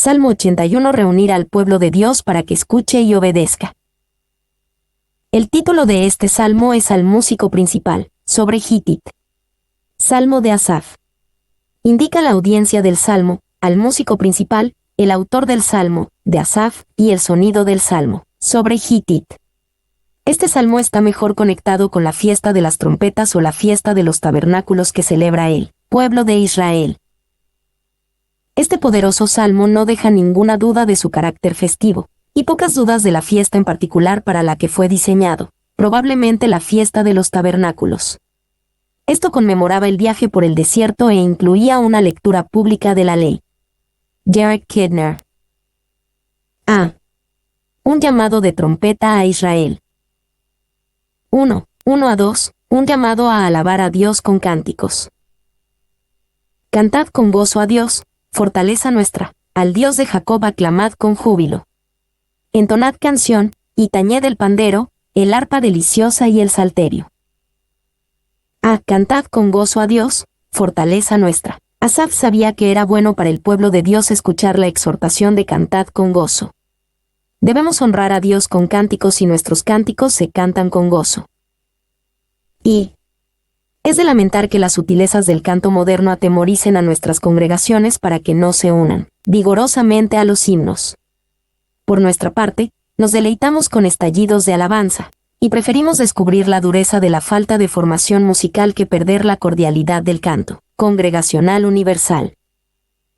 Salmo 81. Reunir al pueblo de Dios para que escuche y obedezca. El título de este salmo es al músico principal, sobre Gittit. Salmo de Asaf. Indica la audiencia del salmo, al músico principal, el autor del salmo, de Asaf, y el sonido del salmo, sobre Gittit. Este salmo está mejor conectado con la fiesta de las trompetas o la fiesta de los tabernáculos que celebra el pueblo de Israel. Este poderoso salmo no deja ninguna duda de su carácter festivo, y pocas dudas de la fiesta en particular para la que fue diseñado, probablemente la fiesta de los tabernáculos. Esto conmemoraba el viaje por el desierto e incluía una lectura pública de la ley. Derek Kidner. A. Un llamado de trompeta a Israel. 1 a 2. Un llamado a alabar a Dios con cánticos. Cantad con gozo a Dios, fortaleza nuestra, al Dios de Jacob aclamad con júbilo. Entonad canción, y tañed el pandero, el arpa deliciosa y el salterio. A. Cantad con gozo a Dios, fortaleza nuestra. Asaf sabía que era bueno para el pueblo de Dios escuchar la exhortación de cantad con gozo. Debemos honrar a Dios con cánticos y nuestros cánticos se cantan con gozo. Y es de lamentar que las sutilezas del canto moderno atemoricen a nuestras congregaciones para que no se unan vigorosamente a los himnos. Por nuestra parte, nos deleitamos con estallidos de alabanza, y preferimos descubrir la dureza de la falta de formación musical que perder la cordialidad del canto congregacional universal.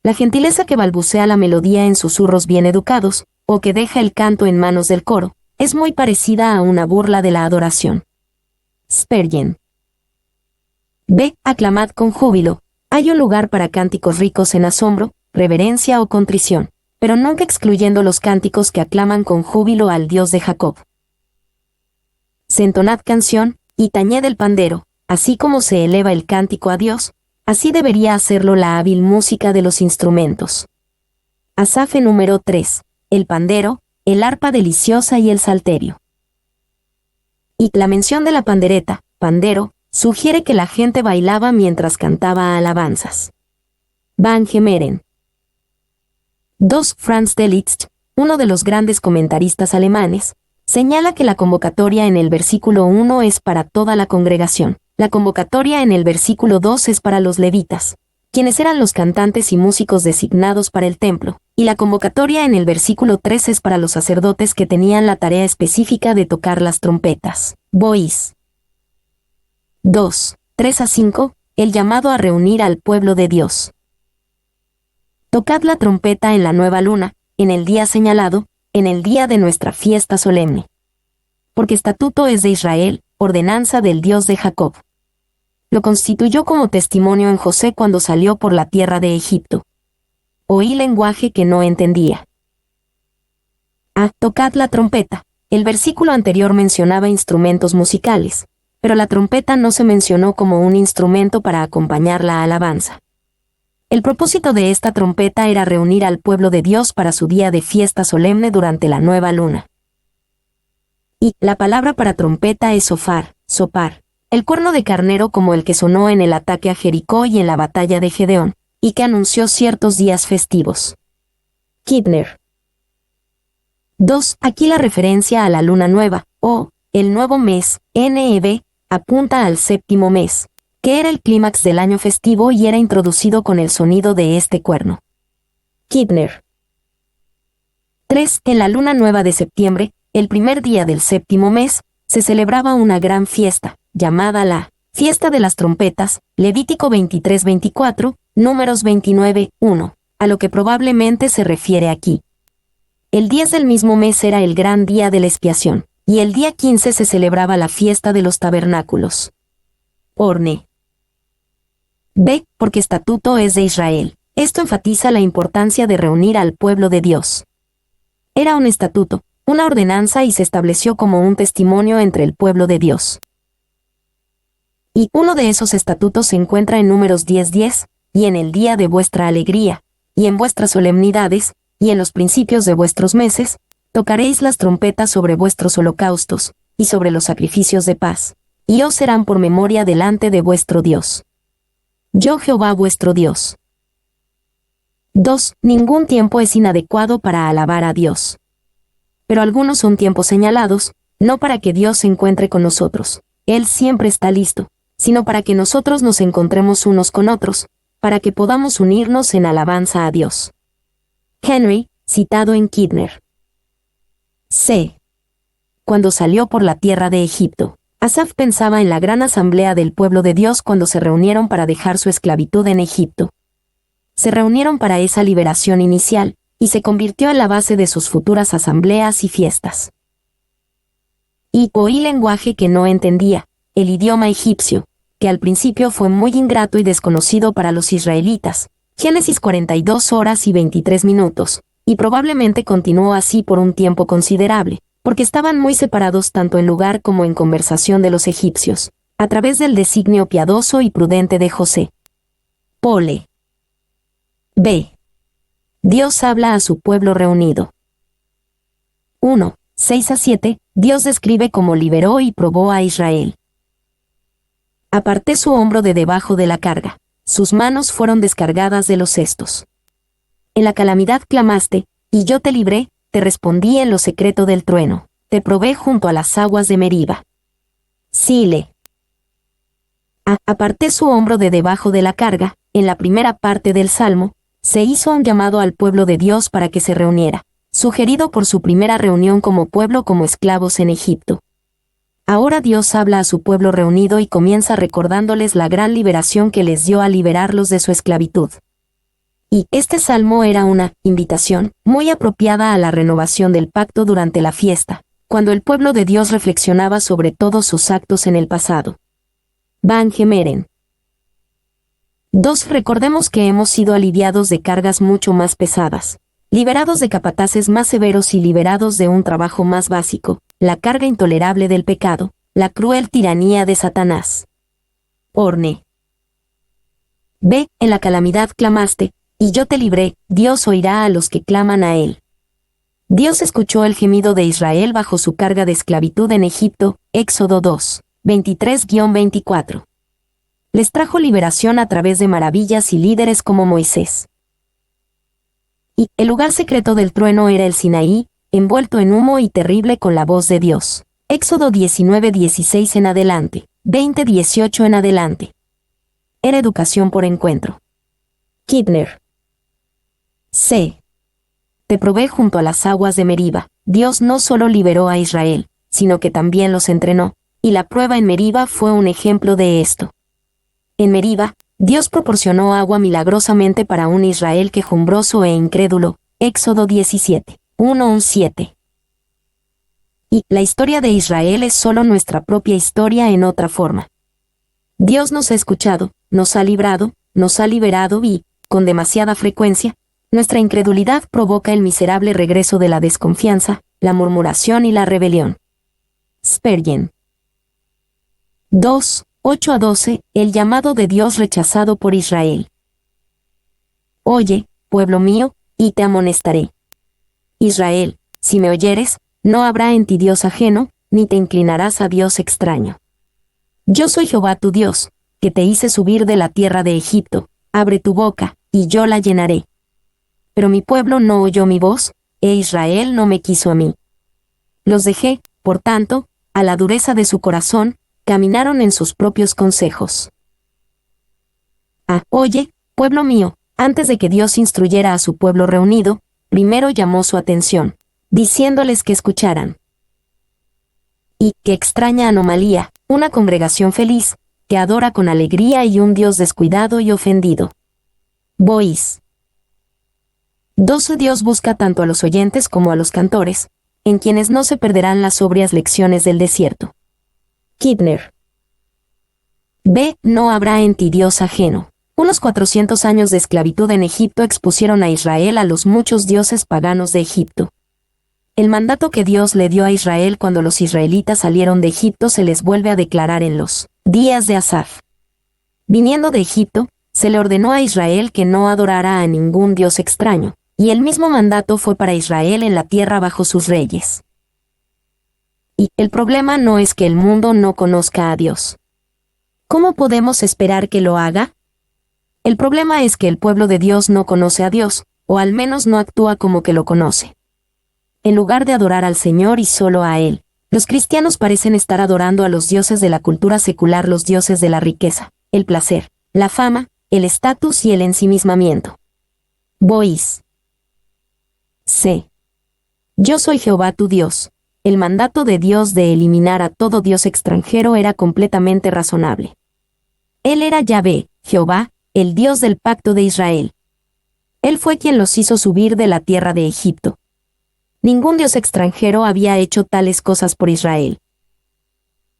La gentileza que balbucea la melodía en susurros bien educados, o que deja el canto en manos del coro, es muy parecida a una burla de la adoración. Spurgeon. B. Aclamad con júbilo. Hay un lugar para cánticos ricos en asombro, reverencia o contrición, pero nunca excluyendo los cánticos que aclaman con júbilo al Dios de Jacob. Entonad canción, y tañed el pandero, así como se eleva el cántico a Dios, así debería hacerlo la hábil música de los instrumentos. Asaf número 3. El pandero, el arpa deliciosa y el salterio. Y la mención de la pandereta, pandero, sugiere que la gente bailaba mientras cantaba alabanzas. Van Gemeren. 2. Franz Delitzsch, uno de los grandes comentaristas alemanes, señala que la convocatoria en el versículo 1 es para toda la congregación. La convocatoria en el versículo 2 es para los levitas, quienes eran los cantantes y músicos designados para el templo, y la convocatoria en el versículo 3 es para los sacerdotes que tenían la tarea específica de tocar las trompetas. Bois. 2, 3 a 5. El llamado a reunir al pueblo de Dios. Tocad la trompeta en la nueva luna, en el día señalado, en el día de nuestra fiesta solemne. Porque estatuto es de Israel, ordenanza del Dios de Jacob. Lo constituyó como testimonio en José cuando salió por la tierra de Egipto. Oí lenguaje que no entendía. A. Tocad la trompeta. El versículo anterior mencionaba instrumentos musicales, pero la trompeta no se mencionó como un instrumento para acompañar la alabanza. El propósito de esta trompeta era reunir al pueblo de Dios para su día de fiesta solemne durante la nueva luna. Y la palabra para trompeta es sofar, sopar, el cuerno de carnero como el que sonó en el ataque a Jericó y en la batalla de Gedeón, y que anunció ciertos días festivos. Kidner. 2. Aquí la referencia a la luna nueva, o el nuevo mes, NEB, apunta al séptimo mes, que era el clímax del año festivo y era introducido con el sonido de este cuerno. Kidner. 3. En la luna nueva de septiembre, el primer día del séptimo mes, se celebraba una gran fiesta, llamada la Fiesta de las Trompetas, Levítico 23-24, Números 29-1, a lo que probablemente se refiere aquí. El 10 del mismo mes era el gran día de la expiación, y el día 15 se celebraba la fiesta de los tabernáculos. Orne. B. Porque estatuto es de Israel. Esto enfatiza la importancia de reunir al pueblo de Dios. Era un estatuto, una ordenanza y se estableció como un testimonio entre el pueblo de Dios. Y uno de esos estatutos se encuentra en Números 10:10, y en el día de vuestra alegría, y en vuestras solemnidades, y en los principios de vuestros meses, tocaréis las trompetas sobre vuestros holocaustos, y sobre los sacrificios de paz, y os serán por memoria delante de vuestro Dios. Yo Jehová vuestro Dios. 2. Ningún tiempo es inadecuado para alabar a Dios. Pero algunos son tiempos señalados, no para que Dios se encuentre con nosotros. Él siempre está listo, sino para que nosotros nos encontremos unos con otros, para que podamos unirnos en alabanza a Dios. Henry, citado en Kidner. C. Cuando salió por la tierra de Egipto, Asaf pensaba en la gran asamblea del pueblo de Dios cuando se reunieron para dejar su esclavitud en Egipto. Se reunieron para esa liberación inicial, y se convirtió en la base de sus futuras asambleas y fiestas. Y oí lenguaje que no entendía, el idioma egipcio, que al principio fue muy ingrato y desconocido para los israelitas. Génesis 42 horas y 23 minutos, y probablemente continuó así por un tiempo considerable, porque estaban muy separados tanto en lugar como en conversación de los egipcios, a través del designio piadoso y prudente de José. Pole. B. Dios habla a su pueblo reunido. 1. 6-7, Dios describe cómo liberó y probó a Israel. Aparté su hombro de debajo de la carga, sus manos fueron descargadas de los cestos. En la calamidad clamaste, y yo te libré, te respondí en lo secreto del trueno, te probé junto a las aguas de Meriba. Sile. Aparté su hombro de debajo de la carga, en la primera parte del Salmo, se hizo un llamado al pueblo de Dios para que se reuniera, sugerido por su primera reunión como pueblo como esclavos en Egipto. Ahora Dios habla a su pueblo reunido y comienza recordándoles la gran liberación que les dio al liberarlos de su esclavitud. Y este salmo era una invitación muy apropiada a la renovación del pacto durante la fiesta, cuando el pueblo de Dios reflexionaba sobre todos sus actos en el pasado. Van Gemeren. 2. Recordemos que hemos sido aliviados de cargas mucho más pesadas, liberados de capataces más severos y liberados de un trabajo más básico, la carga intolerable del pecado, la cruel tiranía de Satanás. Orne. B. En la calamidad clamaste, y yo te libré, Dios oirá a los que claman a él. Dios escuchó el gemido de Israel bajo su carga de esclavitud en Egipto, Éxodo 2, 23-24. Les trajo liberación a través de maravillas y líderes como Moisés. Y el lugar secreto del trueno era el Sinaí, envuelto en humo y terrible con la voz de Dios. Éxodo 19-16 en adelante, 20-18 en adelante. Era educación por encuentro. Kidner. C. Te probé junto a las aguas de Meriba. Dios no solo liberó a Israel, sino que también los entrenó, y la prueba en Meriba fue un ejemplo de esto. En Meriba, Dios proporcionó agua milagrosamente para un Israel quejumbroso e incrédulo. Éxodo 17, 1-7. Y la historia de Israel es solo nuestra propia historia en otra forma. Dios nos ha escuchado, nos ha librado, nos ha liberado y, con demasiada frecuencia, nuestra incredulidad provoca el miserable regreso de la desconfianza, la murmuración y la rebelión. Spurgeon. 2. 8-12, el llamado de Dios rechazado por Israel. Oye, pueblo mío, y te amonestaré. Israel, si me oyeres, no habrá en ti Dios ajeno, ni te inclinarás a Dios extraño. Yo soy Jehová tu Dios, que te hice subir de la tierra de Egipto, abre tu boca, y yo la llenaré. Pero mi pueblo no oyó mi voz, e Israel no me quiso a mí. Los dejé, por tanto, a la dureza de su corazón, caminaron en sus propios consejos. Oye, pueblo mío, antes de que Dios instruyera a su pueblo reunido, primero llamó su atención, diciéndoles que escucharan. Y, qué extraña anomalía, una congregación feliz, que adora con alegría y un Dios descuidado y ofendido. Boice. 12. Dios busca tanto a los oyentes como a los cantores, en quienes no se perderán las sobrias lecciones del desierto. Kidner. B. No habrá en ti Dios ajeno. Unos 400 años de esclavitud en Egipto expusieron a Israel a los muchos dioses paganos de Egipto. El mandato que Dios le dio a Israel cuando los israelitas salieron de Egipto se les vuelve a declarar en los días de Asaf. Viniendo de Egipto, se le ordenó a Israel que no adorara a ningún dios extraño, y el mismo mandato fue para Israel en la tierra bajo sus reyes. Y el problema no es que el mundo no conozca a Dios. ¿Cómo podemos esperar que lo haga? El problema es que el pueblo de Dios no conoce a Dios, o al menos no actúa como que lo conoce. En lugar de adorar al Señor y solo a Él, los cristianos parecen estar adorando a los dioses de la cultura secular, los dioses de la riqueza, el placer, la fama, el estatus y el ensimismamiento. Boaz. C. Yo soy Jehová tu Dios. El mandato de Dios de eliminar a todo dios extranjero era completamente razonable. Él era Yahvé, Jehová, el Dios del pacto de Israel. Él fue quien los hizo subir de la tierra de Egipto. Ningún dios extranjero había hecho tales cosas por Israel.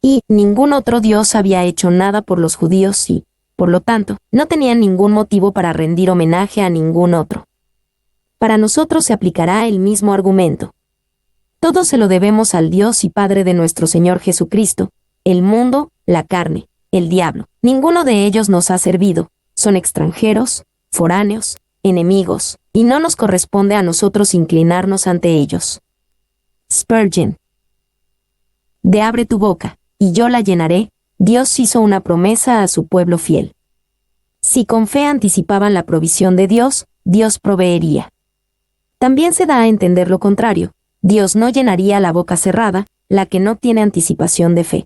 Y ningún otro dios había hecho nada por los judíos y, por lo tanto, no tenían ningún motivo para rendir homenaje a ningún otro. Para nosotros se aplicará el mismo argumento. Todo se lo debemos al Dios y Padre de nuestro Señor Jesucristo, el mundo, la carne, el diablo. Ninguno de ellos nos ha servido, son extranjeros, foráneos, enemigos, y no nos corresponde a nosotros inclinarnos ante ellos. Spurgeon. De abre tu boca, y yo la llenaré, Dios hizo una promesa a su pueblo fiel. Si con fe anticipaban la provisión de Dios, Dios proveería. También se da a entender lo contrario. Dios no llenaría la boca cerrada, la que no tiene anticipación de fe.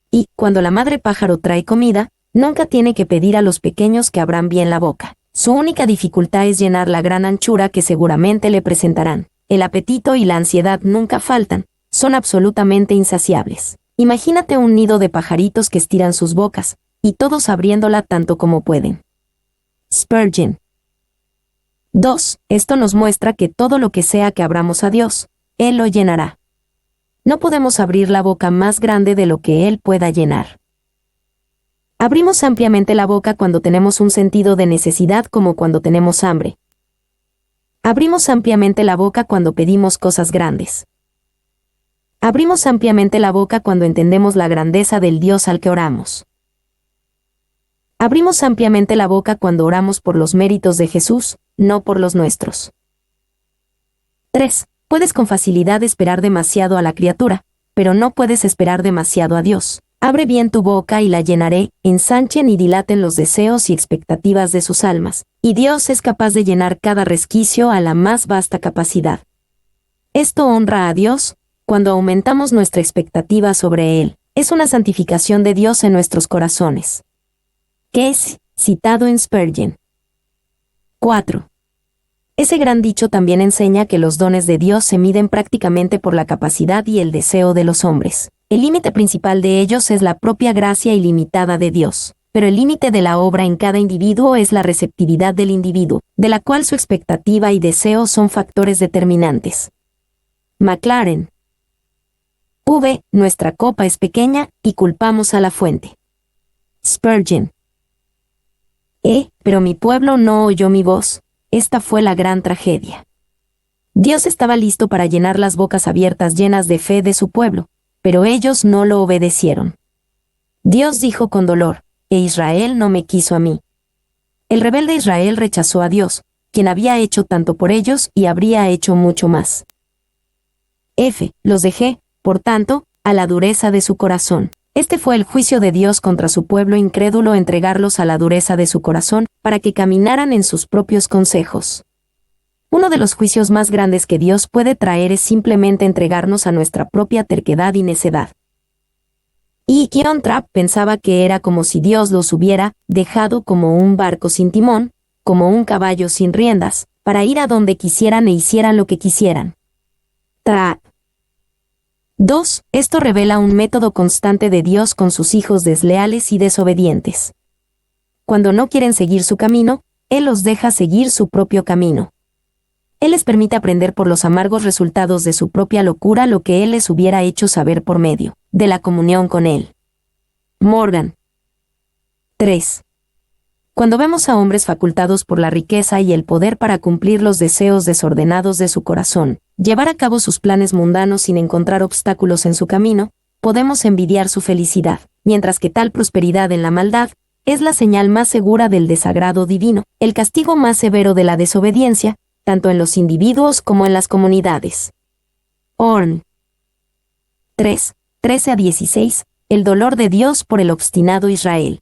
Y, cuando la madre pájaro trae comida, nunca tiene que pedir a los pequeños que abran bien la boca. Su única dificultad es llenar la gran anchura que seguramente le presentarán. El apetito y la ansiedad nunca faltan, son absolutamente insaciables. Imagínate un nido de pajaritos que estiran sus bocas, y todos abriéndola tanto como pueden. Spurgeon. 2. Esto nos muestra que todo lo que sea que abramos a Dios, Él lo llenará. No podemos abrir la boca más grande de lo que Él pueda llenar. Abrimos ampliamente la boca cuando tenemos un sentido de necesidad, como cuando tenemos hambre. Abrimos ampliamente la boca cuando pedimos cosas grandes. Abrimos ampliamente la boca cuando entendemos la grandeza del Dios al que oramos. Abrimos ampliamente la boca cuando oramos por los méritos de Jesús, no por los nuestros. 3. Puedes con facilidad esperar demasiado a la criatura, pero no puedes esperar demasiado a Dios. Abre bien tu boca y la llenaré, ensanchen y dilaten los deseos y expectativas de sus almas, y Dios es capaz de llenar cada resquicio a la más vasta capacidad. Esto honra a Dios, cuando aumentamos nuestra expectativa sobre Él. Es una santificación de Dios en nuestros corazones. Que es citado en Spurgeon. 4. Ese gran dicho también enseña que los dones de Dios se miden prácticamente por la capacidad y el deseo de los hombres. El límite principal de ellos es la propia gracia ilimitada de Dios, pero el límite de la obra en cada individuo es la receptividad del individuo, de la cual su expectativa y deseo son factores determinantes. Maclaren. V. Nuestra copa es pequeña y culpamos a la fuente. Spurgeon. Pero mi pueblo no oyó mi voz. Esta fue la gran tragedia. Dios estaba listo para llenar las bocas abiertas llenas de fe de su pueblo, pero ellos no lo obedecieron. Dios dijo con dolor, Israel no me quiso a mí. El rebelde Israel rechazó a Dios, quien había hecho tanto por ellos y habría hecho mucho más. Los dejé, por tanto, a la dureza de su corazón. Este fue el juicio de Dios contra su pueblo incrédulo, entregarlos a la dureza de su corazón, para que caminaran en sus propios consejos. Uno de los juicios más grandes que Dios puede traer es simplemente entregarnos a nuestra propia terquedad y necedad. Y John Trapp pensaba que era como si Dios los hubiera dejado como un barco sin timón, como un caballo sin riendas, para ir a donde quisieran e hicieran lo que quisieran. Trapp. 2. Esto revela un método constante de Dios con sus hijos desleales y desobedientes. Cuando no quieren seguir su camino, Él los deja seguir su propio camino. Él les permite aprender por los amargos resultados de su propia locura lo que Él les hubiera hecho saber por medio de la comunión con Él. Morgan. 3. Cuando vemos a hombres facultados por la riqueza y el poder para cumplir los deseos desordenados de su corazón, llevar a cabo sus planes mundanos sin encontrar obstáculos en su camino, podemos envidiar su felicidad, mientras que tal prosperidad en la maldad es la señal más segura del desagrado divino, el castigo más severo de la desobediencia, tanto en los individuos como en las comunidades. Horn. 3, 13 a 16. El dolor de Dios por el obstinado Israel.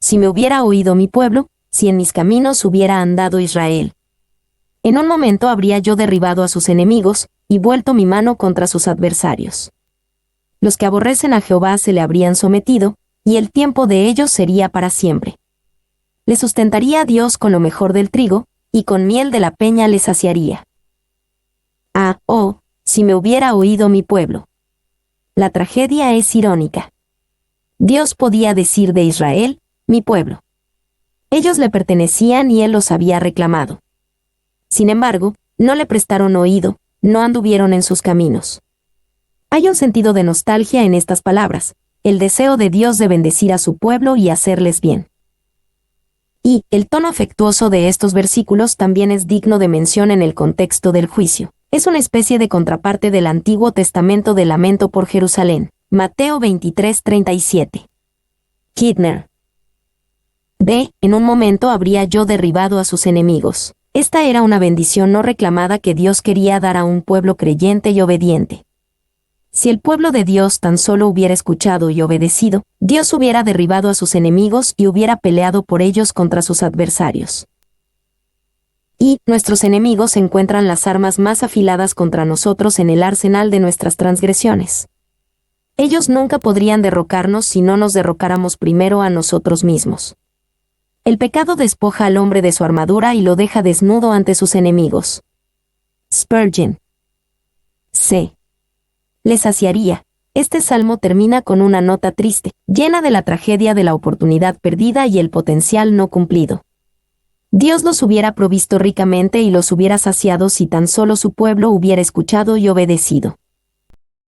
si me hubiera oído mi pueblo, si en mis caminos hubiera andado Israel. En un momento habría yo derribado a sus enemigos, y vuelto mi mano contra sus adversarios. Los que aborrecen a Jehová se le habrían sometido, y el tiempo de ellos sería para siempre. Le sustentaría a Dios con lo mejor del trigo, y con miel de la peña le saciaría. Si me hubiera oído mi pueblo. La tragedia es irónica. Dios podía decir de Israel, mi pueblo. Ellos le pertenecían y él los había reclamado. Sin embargo, no le prestaron oído, no anduvieron en sus caminos. Hay un sentido de nostalgia en estas palabras, el deseo de Dios de bendecir a su pueblo y hacerles bien. Y el tono afectuoso de estos versículos también es digno de mención en el contexto del juicio. Es una especie de contraparte del Antiguo Testamento de lamento por Jerusalén. Mateo 23:37. Kidner. En un momento habría yo derribado a sus enemigos. Esta era una bendición no reclamada que Dios quería dar a un pueblo creyente y obediente. Si el pueblo de Dios tan solo hubiera escuchado y obedecido, Dios hubiera derribado a sus enemigos y hubiera peleado por ellos contra sus adversarios. Y nuestros enemigos encuentran las armas más afiladas contra nosotros en el arsenal de nuestras transgresiones. Ellos nunca podrían derrocarnos si no nos derrocáramos primero a nosotros mismos. El pecado despoja al hombre de su armadura y lo deja desnudo ante sus enemigos. Spurgeon. Le saciaría. Este salmo termina con una nota triste, llena de la tragedia de la oportunidad perdida y el potencial no cumplido. Dios los hubiera provisto ricamente y los hubiera saciado si tan solo su pueblo hubiera escuchado y obedecido.